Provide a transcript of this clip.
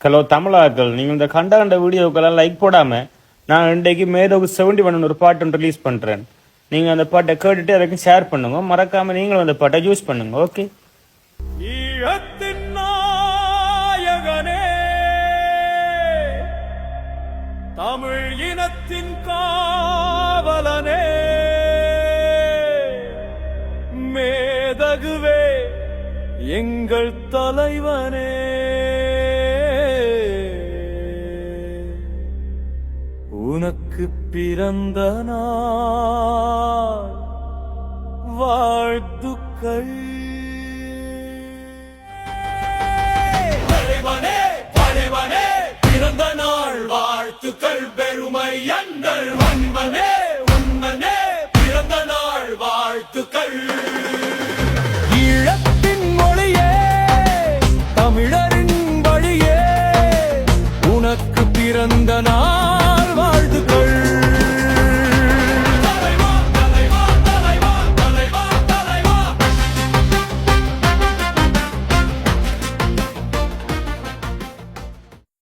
Hello தமிழாக்கள், நீங்கள் இந்த கண்ட கண்ட வீடியோக்கெல்லாம் லைக் போடாம நான் இன்றைக்கு மேதோக்கு 71 ஒரு பாட்டு ரிலீஸ் பண்றேன். நீங்க அந்த பாட்டை கேட்டுட்டு அதுக்கு ஷேர் பண்ணுங்க. மறக்காம நீங்களும் அந்த பாட்டை யூஸ் பண்ணுங்க. ஓகே. ஈழத்தின் நாயகனே, தமிழ் இனத்தின் காவலனே, மேதகுவே எங்கள் தலைவனே, உனக்கு பிறந்த நாள் வாழ்த்துக்கள்.